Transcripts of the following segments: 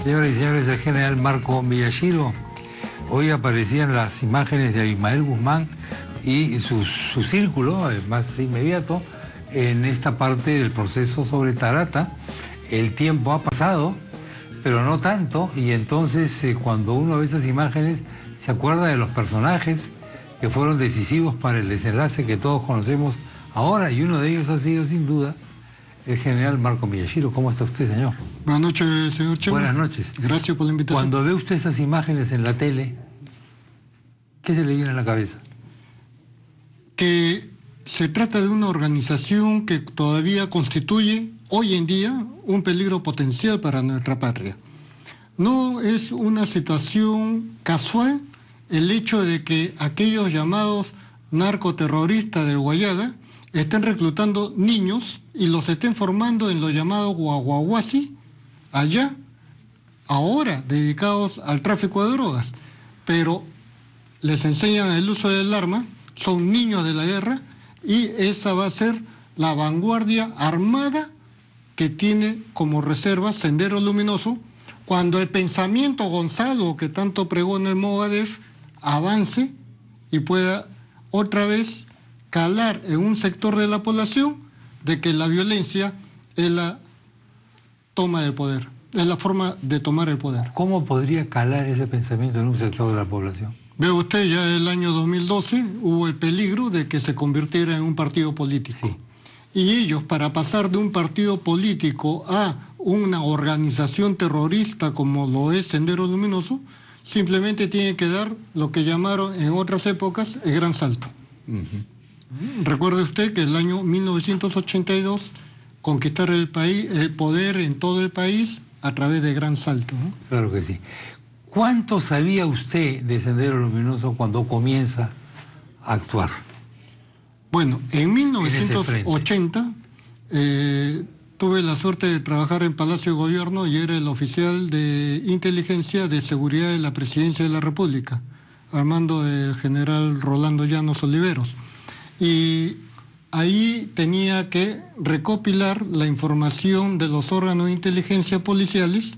Señoras y señores, el general Marco Miyashiro. Hoy aparecían las imágenes de Abimael Guzmán y su círculo más inmediato en esta parte del proceso sobre Tarata. El tiempo ha pasado, pero no tanto, y entonces cuando uno ve esas imágenes se acuerda de los personajes que fueron decisivos para el desenlace que todos conocemos ahora, y uno de ellos ha sido sin duda el general Marco Miyashiro. ¿Cómo está usted, señor? Buenas noches, señor Chema. Buenas noches. Gracias por la invitación. Cuando ve usted esas imágenes en la tele, ¿qué se le viene a la cabeza? Que se trata de una organización que todavía constituye hoy en día un peligro potencial para nuestra patria. No es una situación casual el hecho de que aquellos llamados narcoterroristas del Guayaga estén reclutando niños y los estén formando en los llamados guaguaguasi, allá, ahora dedicados al tráfico de drogas, pero les enseñan el uso del arma, son niños de la guerra, y esa va a ser la vanguardia armada que tiene como reserva Sendero Luminoso, cuando el pensamiento Gonzalo, que tanto pregona el Movadef, avance y pueda otra vez calar en un sector de la población de que la violencia es la toma del poder, es la forma de tomar el poder. ¿Cómo podría calar ese pensamiento en un sector de la población? Ve usted, ya en el año 2012 hubo el peligro de que se convirtiera en un partido político. Sí. Y ellos, para pasar de un partido político a una organización terrorista como lo es Sendero Luminoso, simplemente tienen que dar lo que llamaron en otras épocas el gran salto. Recuerde usted que el año 1982 conquistar el país, el poder en todo el país a través de gran salto, ¿no? Claro que sí. ¿Cuánto sabía usted de Sendero Luminoso cuando comienza a actuar? Bueno, en 1980 tuve la suerte de trabajar en Palacio de Gobierno y era el oficial de inteligencia de seguridad de la Presidencia de la República, al mando del general Rolando Llanos Oliveros. Y ahí tenía que recopilar la información de los órganos de inteligencia policiales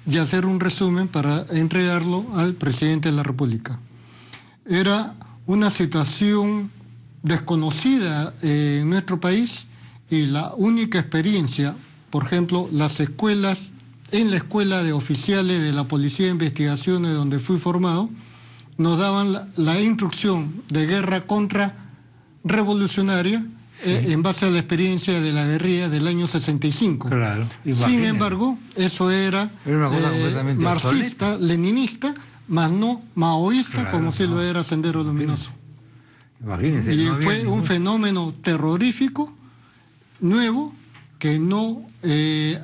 y hacer un resumen para entregarlo al presidente de la República. Era una situación desconocida en nuestro país y la única experiencia, por ejemplo, las escuelas, en la escuela de oficiales de la Policía de Investigaciones donde fui formado, nos daban la instrucción de guerra contra revolucionaria en base a la experiencia de la guerrilla del año 65. Claro. Sin embargo, eso era una cosa completamente marxista, leninista, más no maoísta, claro, como si lo era Sendero Luminoso. Imagínense. Y fue un fenómeno terrorífico, nuevo, que no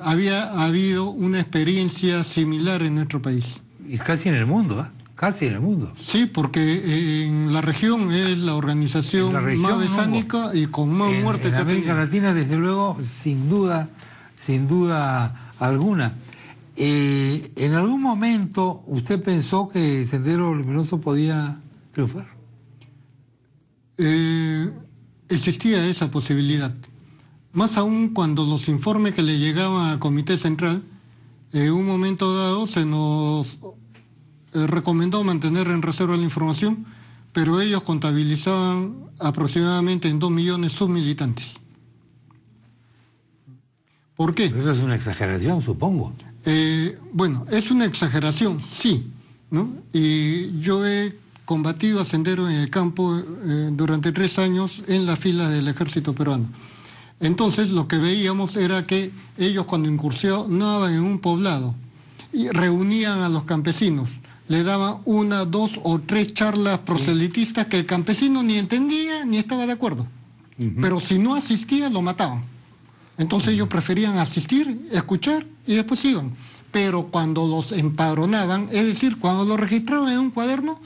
había habido una experiencia similar en nuestro país. Y casi en el mundo, ¿eh? Casi en el mundo. Sí, porque en la región es la organización más besánica y con más muertes en América Latina, desde luego, sin duda alguna. ¿En algún momento usted pensó que Sendero Luminoso podía triunfar? Existía esa posibilidad. Más aún cuando los informes que le llegaban al Comité Central, en un momento dado se nos recomendó mantener en reserva la información, pero ellos contabilizaban aproximadamente en 2 millones sus militantes. ¿Por qué? Eso es una exageración, supongo. Bueno, es una exageración, sí, ¿no? Y yo he combatido a Sendero en el campo durante 3 años en las filas del ejército peruano. Entonces lo que veíamos era que ellos cuando incursionaban en un poblado y reunían a los campesinos, le daban 1, 2 o 3 charlas proselitistas que el campesino ni entendía ni estaba de acuerdo. Pero si no asistía, lo mataban. Entonces ellos preferían asistir, escuchar y después iban. Pero cuando los empadronaban, es decir, cuando los registraban en un cuaderno,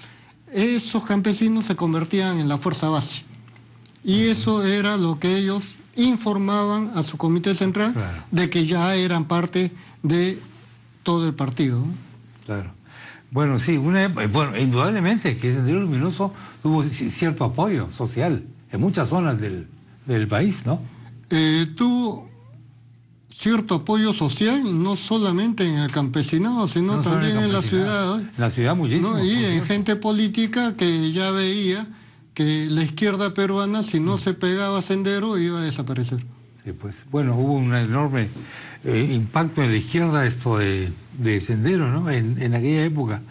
esos campesinos se convertían en la fuerza base. Y eso era lo que ellos informaban a su comité central, claro, de que ya eran parte de todo el partido, ¿no? Claro. Bueno, sí, bueno, indudablemente que Sendero Luminoso tuvo cierto apoyo social en muchas zonas del país, ¿no? Tuvo cierto apoyo social, no solamente en el campesinado, sino también en la ciudad. En la ciudad muchísimo. ¿No? Y en gente política que ya veía que la izquierda peruana, si no se pegaba a Sendero, iba a desaparecer. Sí, pues, bueno, hubo un enorme impacto en la izquierda esto de Sendero, ¿no? En aquella época.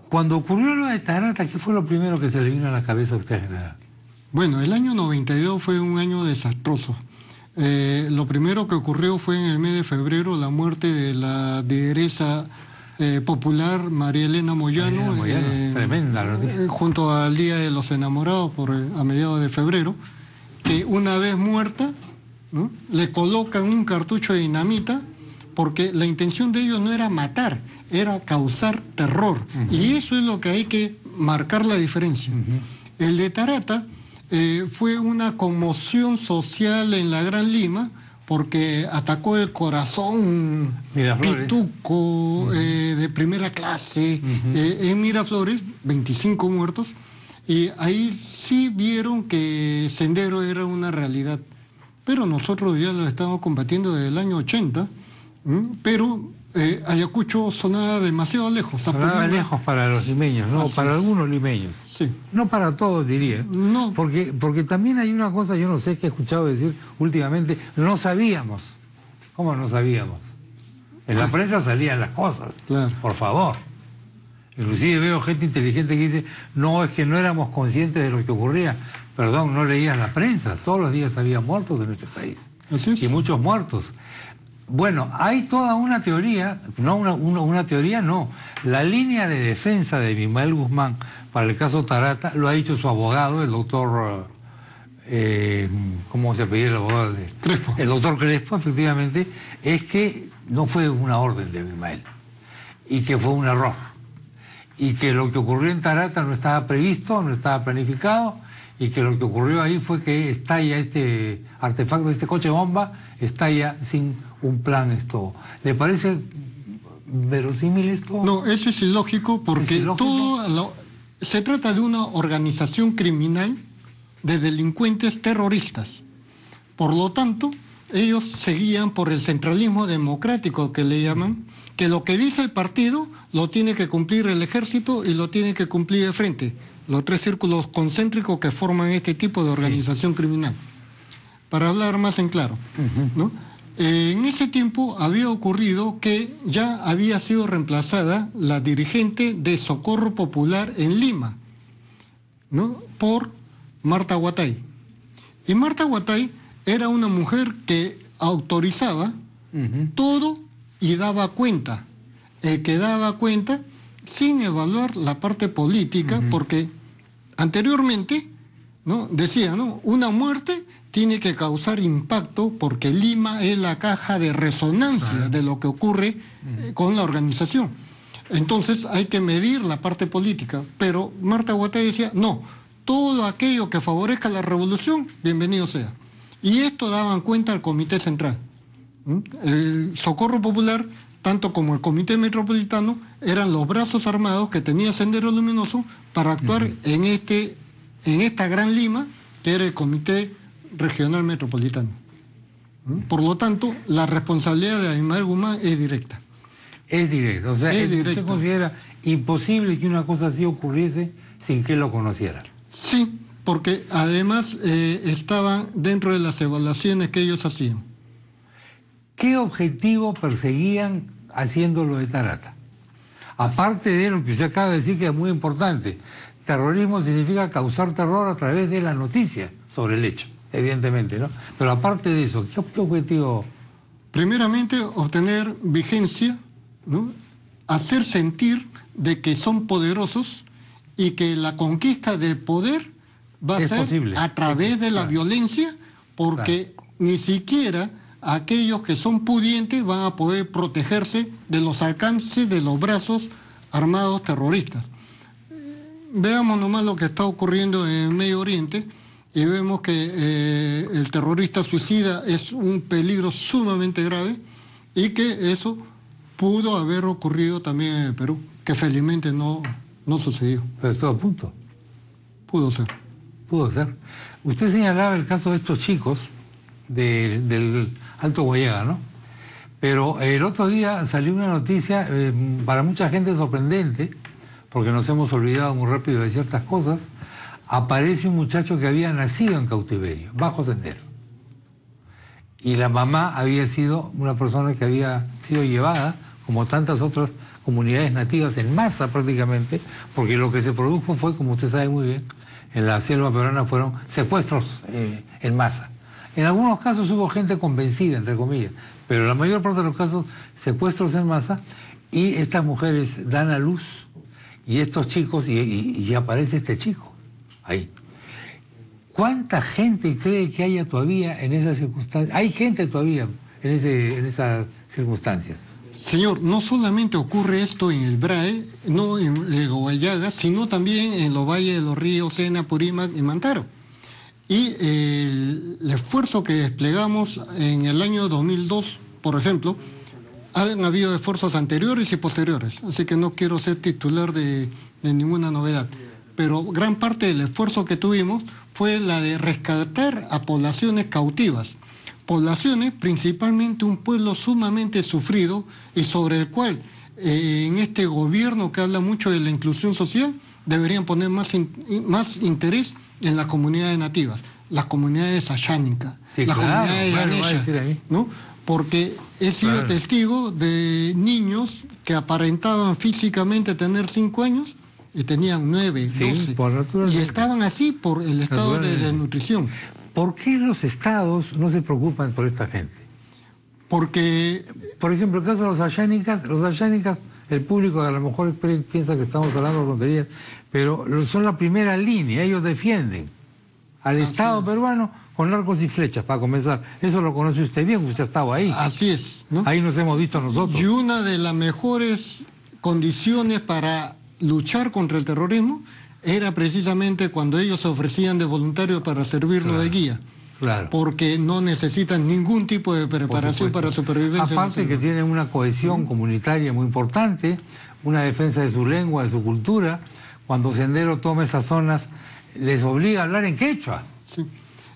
Cuando ocurrió lo de Tarata, ¿qué fue lo primero que se le vino a la cabeza a usted, general? Bueno, el año 92 fue un año desastroso. Lo primero que ocurrió fue en el mes de febrero la muerte de la lideresa popular María Elena Moyano, tremenda noticia. junto al Día de los Enamorados a mediados de febrero, que una vez muerta, ¿no?, le colocan un cartucho de dinamita, porque la intención de ellos no era matar, era causar terror. Y eso es lo que hay que marcar la diferencia. El de Tarata fue una conmoción social en la Gran Lima, porque atacó el corazón pituco de primera clase en Miraflores, 25 muertos, y ahí sí vieron que Sendero era una realidad. Pero nosotros ya lo estamos combatiendo desde el año 80, pero Ayacucho sonaba demasiado lejos. Sonaba lejos para los limeños, ¿no? Para algunos limeños. Sí. No para todos, diría. No. Porque también hay una cosa, yo no sé qué he escuchado decir últimamente, no sabíamos. ¿Cómo no sabíamos? En la prensa salían las cosas. Claro. Por favor. Inclusive veo gente inteligente que dice, no, es que no éramos conscientes de lo que ocurría. Perdón, no leías la prensa. Todos los días había muertos en este país. Así es. Y muchos muertos. Bueno, hay toda una teoría, no una teoría, no. La línea de defensa de Abimael Guzmán para el caso Tarata lo ha dicho su abogado, el doctor, ¿cómo se apellida el abogado? Crespo. El doctor Crespo, efectivamente, es que no fue una orden de Abimael y que fue un error. Y que lo que ocurrió en Tarata no estaba previsto, no estaba planificado, y que lo que ocurrió ahí fue que estalla este artefacto, este coche bomba, estalla sin un plan esto. ¿Le parece verosímil esto? No, eso es ilógico porque se trata de una organización criminal de delincuentes terroristas. Por lo tanto, ellos seguían por el centralismo democrático que le llaman, que lo que dice el partido lo tiene que cumplir el ejército y lo tiene que cumplir de frente. Los tres círculos concéntricos que forman este tipo de organización criminal. Para hablar más en claro, ¿no? En ese tiempo había ocurrido que ya había sido reemplazada la dirigente de Socorro Popular en Lima, ¿no?, por Marta Huatay. Y Marta Huatay era una mujer que autorizaba todo y daba cuenta. El que daba cuenta sin evaluar la parte política, porque anteriormente, ¿no?, decía, ¿no?, una muerte tiene que causar impacto porque Lima es la caja de resonancia de lo que ocurre con la organización. Entonces hay que medir la parte política. Pero Marta Huatay decía, no, todo aquello que favorezca la revolución, bienvenido sea. Y esto daban cuenta al Comité Central. El Socorro Popular, tanto como el Comité Metropolitano, eran los brazos armados que tenía Sendero Luminoso para actuar en esta Gran Lima, que era el Comité Regional Metropolitano. Por lo tanto, la responsabilidad de Abimael Guzmán es directa. Es directa, o sea, ¿usted considera imposible que una cosa así ocurriese sin que él lo conociera? Sí, porque además estaban dentro de las evaluaciones que ellos hacían. ¿Qué objetivo perseguían haciendo lo de Tarata? Aparte de lo que usted acaba de decir, que es muy importante, terrorismo significa causar terror a través de la noticia sobre el hecho, evidentemente, ¿no? Pero aparte de eso, ¿qué objetivo? Primeramente, obtener vigencia, ¿no?, hacer sentir de que son poderosos y que la conquista del poder va a ser posible a través de la violencia, porque ni siquiera aquellos que son pudientes van a poder protegerse de los alcances de los brazos armados terroristas. Veamos nomás lo que está ocurriendo en Medio Oriente y vemos que el terrorista suicida es un peligro sumamente grave y que eso pudo haber ocurrido también en el Perú, que felizmente no sucedió. Pero estuvo a punto. Pudo ser. Pudo ser. Usted señalaba el caso de estos chicos del Alto Guayaga, ¿no? Pero el otro día salió una noticia para mucha gente sorprendente, porque nos hemos olvidado muy rápido de ciertas cosas. Aparece un muchacho que había nacido en cautiverio, bajo Sendero. Y la mamá había sido una persona que había sido llevada, como tantas otras comunidades nativas, en masa prácticamente, porque lo que se produjo fue, como usted sabe muy bien, en la selva peruana fueron secuestros en masa. En algunos casos hubo gente convencida, entre comillas, pero en la mayor parte de los casos, secuestros en masa, y estas mujeres dan a luz, y estos chicos, y aparece este chico ahí. ¿Cuánta gente cree que haya todavía en esas circunstancias? Hay gente todavía en esas circunstancias. Señor, no solamente ocurre esto en el BRAE, no en el Guayaga, sino también en los valles de los ríos Sena, Purímac y Mantaro. Y el esfuerzo que desplegamos en el año 2002, por ejemplo, han habido esfuerzos anteriores y posteriores, así que no quiero ser titular de ninguna novedad. Pero gran parte del esfuerzo que tuvimos fue la de rescatar a poblaciones cautivas. Poblaciones, principalmente un pueblo sumamente sufrido y sobre el cual en este gobierno que habla mucho de la inclusión social deberían poner más interés en las comunidades nativas, las comunidades ayánicas, sí, las claro, comunidades ganesas, ¿no? Porque he sido testigo de niños que aparentaban físicamente tener 5 años y tenían 9, 12, y estaban así por el estado de desnutrición. ¿Por qué los estados no se preocupan por esta gente? Porque, por ejemplo, el caso de los ayánicas, el público a lo mejor piensa que estamos hablando de tonterías, pero son la primera línea, ellos defienden al Estado peruano con arcos y flechas, para comenzar. Eso lo conoce usted bien, usted ha estado ahí. Así es, ¿no? Ahí nos hemos visto nosotros. Y una de las mejores condiciones para luchar contra el terrorismo era precisamente cuando ellos se ofrecían de voluntarios para servirnos de guía. Claro. Porque no necesitan ningún tipo de preparación para supervivencia. Aparte que tienen una cohesión comunitaria muy importante, una defensa de su lengua, de su cultura. Cuando Sendero toma esas zonas, les obliga a hablar en quechua. Sí.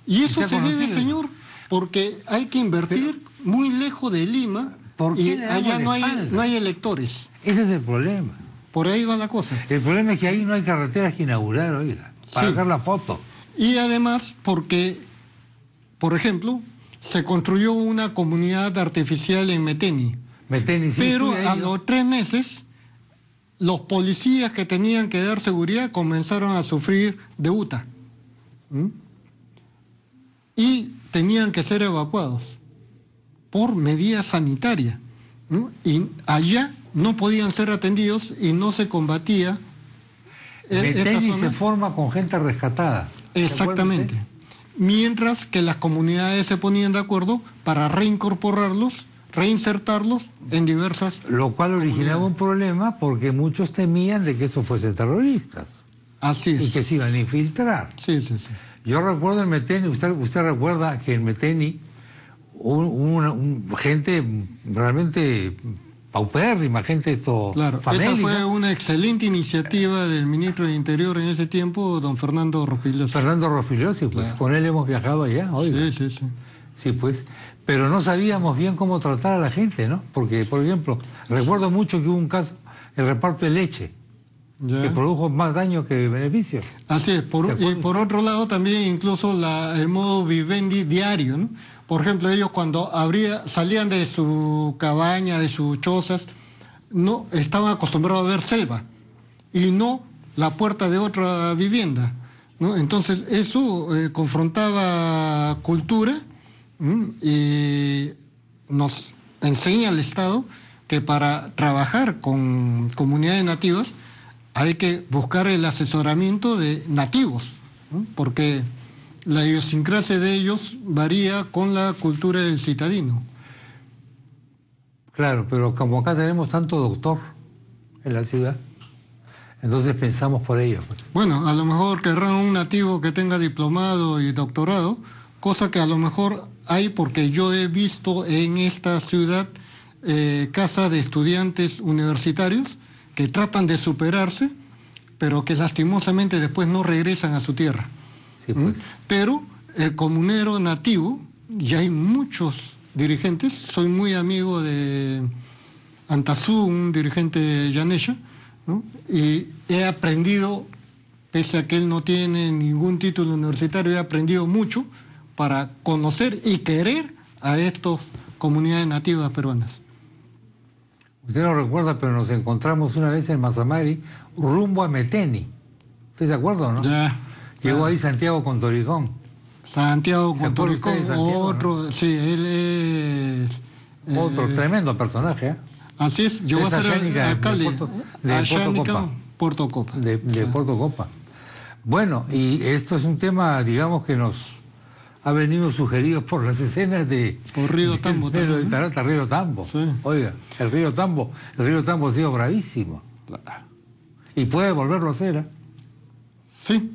Y eso se debe, señor, porque hay que invertir muy lejos de Lima y allá no hay electores. Ese es el problema. Por ahí va la cosa. El problema es que ahí no hay carreteras que inaugurar, oiga, para sacar la foto. Y además porque, por ejemplo, se construyó una comunidad artificial en Meteni. Sí, pero a los 3 meses, los policías que tenían que dar seguridad comenzaron a sufrir de UTA. Y tenían que ser evacuados por medida sanitaria. Y allá no podían ser atendidos y no se combatía. Meteni se forma con gente rescatada. Exactamente. Mientras que las comunidades se ponían de acuerdo para reincorporarlos, reinsertarlos en diversas... Lo cual originaba un problema porque muchos temían de que esos fuesen terroristas. Así es. Y que se iban a infiltrar. Sí, sí, sí. Yo recuerdo en Meteni, usted recuerda que en Meteni gente realmente paupérrima, gente famélica. Esa fue una excelente iniciativa del ministro de Interior en ese tiempo, don Fernando Rospigliosi. Fernando Rospigliosi, pues con él hemos viajado allá, oiga. Sí, sí, sí. Sí, pues, pero no sabíamos bien cómo tratar a la gente, ¿no? Porque, por ejemplo, recuerdo mucho que hubo un caso, el reparto de leche, que produjo más daño que beneficio. Así es, y por otro lado también incluso el modo vivendi diario, ¿no? Por ejemplo, ellos cuando salían de su cabaña, de sus chozas, no estaban acostumbrados a ver selva y no la puerta de otra vivienda, ¿no? Entonces eso confrontaba cultura y nos enseña el Estado que para trabajar con comunidades nativas hay que buscar el asesoramiento de nativos, ¿no? Porque la idiosincrasia de ellos varía con la cultura del citadino. Claro, pero como acá tenemos tanto doctor en la ciudad, entonces pensamos por ello. Pues. Bueno, a lo mejor querrán un nativo que tenga diplomado y doctorado, cosa que a lo mejor hay porque yo he visto en esta ciudad casas de estudiantes universitarios que tratan de superarse, pero que lastimosamente después no regresan a su tierra. Sí, pues. Pero el comunero nativo y hay muchos dirigentes. Soy muy amigo de Antazú, un dirigente de Yanesha, ¿no? Y he aprendido, pese a que él no tiene ningún título universitario, he aprendido mucho para conocer y querer a estas comunidades nativas peruanas. Usted no recuerda, pero nos encontramos una vez en Mazamari, rumbo a Meteni. ¿Usted se acuerda o no? Ya. Llegó ahí Santiago Contoricón. Santiago ¿Se acuerda usted Contoricón, de Santiago, otro, no? sí, él es... Otro tremendo personaje, ¿eh? Así es, llegó a Esa ser Yánica alcalde de Puerto Copa. De Puerto Copa. Bueno, y esto es un tema, digamos, que nos ha venido sugerido por las escenas de... Por Río Tambo de también, ¿no? Tarata, Río Tambo. Sí. Oiga, el Río Tambo ha sido bravísimo. Y puede volverlo a hacer, ¿eh? Sí.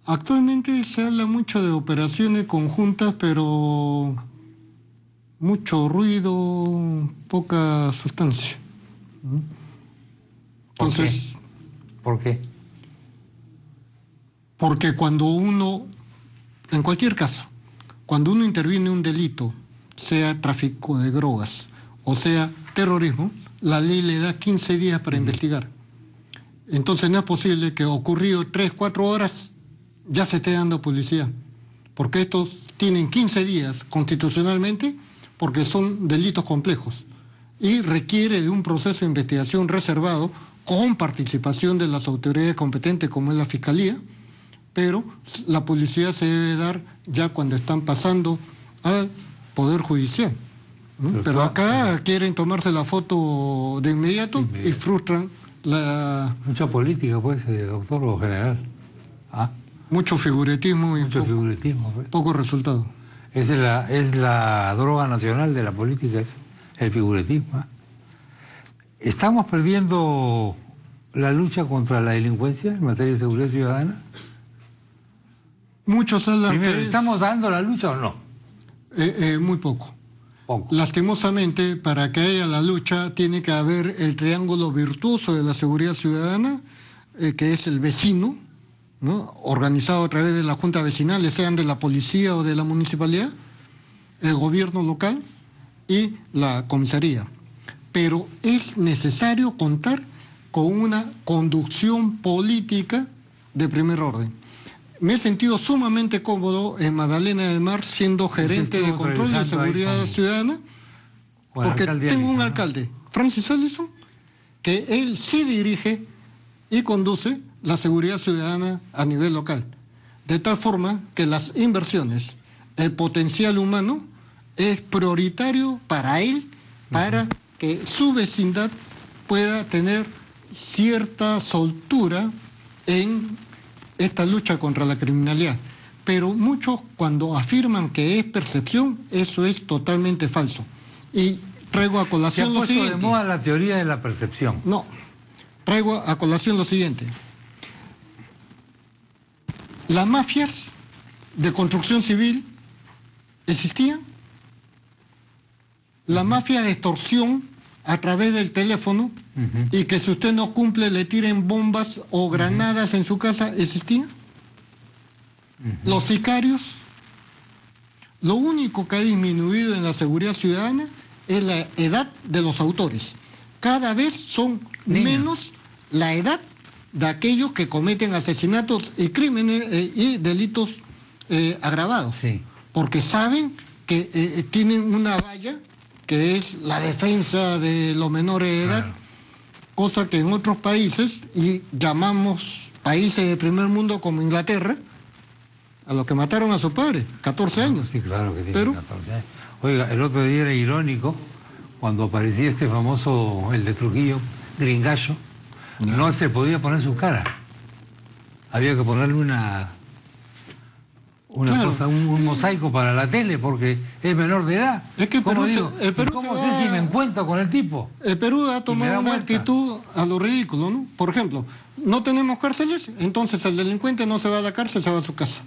Actualmente se habla mucho de operaciones conjuntas, pero mucho ruido, poca sustancia. Entonces, ¿Por qué? porque cuando uno, en cualquier caso, cuando uno interviene en un delito, sea tráfico de drogas o sea terrorismo, la ley le da 15 días para investigar. Entonces no es posible que ocurrido 3, 4 horas ya se esté dando policía, porque estos tienen 15 días constitucionalmente, porque son delitos complejos y requiere de un proceso de investigación reservado con participación de las autoridades competentes como es la Fiscalía, pero la policía se debe dar ya cuando están pasando al Poder Judicial, ¿no? Pero acá quieren tomarse la foto de inmediato y frustran la... Mucha política, pues, doctor o general. ¿Ah? Mucho figuritismo y Mucho figuritismo, pues. poco resultado. Es la droga nacional de la política, es el figuritismo, ¿eh? ¿Estamos perdiendo la lucha contra la delincuencia en materia de seguridad ciudadana? Muchos hablan Primero, que ¿estamos dando la lucha o no? muy poco. Poco. Lastimosamente, para que haya la lucha, tiene que haber el triángulo virtuoso de la seguridad ciudadana, que es el vecino, ¿no? Organizado a través de las juntas vecinales, sean de la policía o de la municipalidad, el gobierno local y la comisaría. Pero es necesario contar con una conducción política de primer orden. Me he sentido sumamente cómodo en Magdalena del Mar siendo gerente de control de seguridad ciudadana, porque tengo un alcalde, Francis Ellison, que él sí dirige y conduce la seguridad ciudadana a nivel local, de tal forma que las inversiones, el potencial humano es prioritario para él, para que su vecindad pueda tener cierta soltura en esta lucha contra la criminalidad. Pero muchos cuando afirman que es percepción, eso es totalmente falso. Y traigo a colación lo siguiente. ¿Se ha puesto de moda la teoría de la percepción? No, traigo a colación lo siguiente. Las mafias de construcción civil existían. La mafia de extorsión a través del teléfono y que si usted no cumple le tiren bombas o granadas en su casa, ¿existía? Los sicarios, lo único que ha disminuido en la seguridad ciudadana es la edad de los autores. Cada vez son menos la edad de aquellos que cometen asesinatos y crímenes y delitos agravados, porque saben que tienen una valla que es la defensa de los menores de edad, cosa que en otros países, y llamamos países de primer mundo como Inglaterra, a los que mataron a su padre, 14 años. Sí, claro que tiene Pero, 14 años. Oiga, el otro día era irónico, cuando aparecía este famoso, el de Trujillo, Gringallo, no se podía poner su cara. Había que ponerle una cosa, un mosaico para la tele, porque es menor de edad. Es que el Perú ¿cómo sé si me encuentro con el tipo? El Perú ha tomado una actitud a lo ridículo, ¿no? Por ejemplo, no tenemos cárceles, entonces el delincuente no se va a la cárcel, se va a su casa.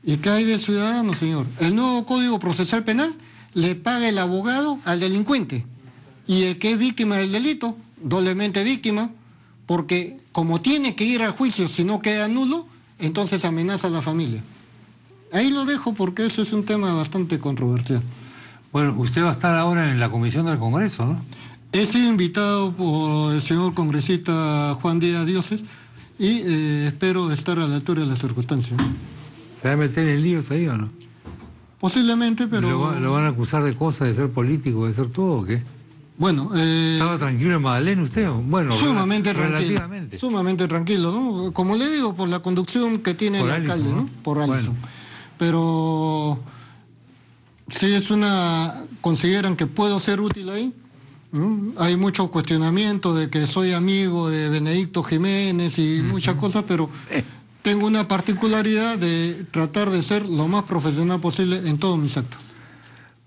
¿Y qué hay del ciudadano, señor? El nuevo Código Procesal Penal le paga el abogado al delincuente. Y el que es víctima del delito, doblemente víctima, porque como tiene que ir al juicio si no queda nulo, entonces amenaza a la familia. Ahí lo dejo porque ese es un tema bastante controversial. Bueno, usted va a estar ahora en la comisión del Congreso, ¿no? He sido invitado por el señor congresista Juan Díaz Dioses y espero estar a la altura de las circunstancias. ¿Se va a meter en líos ahí o no? Posiblemente, pero... ¿Lo van a acusar de cosas, de ser político, de ser todo o qué? Bueno, ¿Estaba tranquilo en Madeleine usted? Bueno, sumamente relativamente. Tranquilo, sumamente tranquilo, ¿no? Como le digo, por la conducción que tiene el alcalde, ¿no? Por Allison. Bueno. Pero si es consideran que puedo ser útil ahí, ¿no? Hay mucho cuestionamiento de que soy amigo de Benedicto Jiménez y muchas cosas, pero tengo una particularidad de tratar de ser lo más profesional posible en todos mis actos.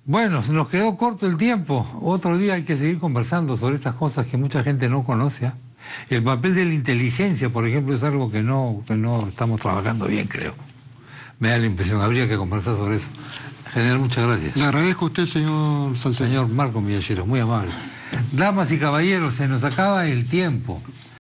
Bueno, se nos quedó corto el tiempo. Otro día hay que seguir conversando sobre estas cosas que mucha gente no conoce. El papel de la inteligencia, por ejemplo, es algo que no estamos trabajando bien, creo. Me da la impresión, habría que conversar sobre eso. General, muchas gracias. Le agradezco a usted, señor Salcedo. Señor Marco Miyashiro, muy amable. Damas y caballeros, se nos acaba el tiempo.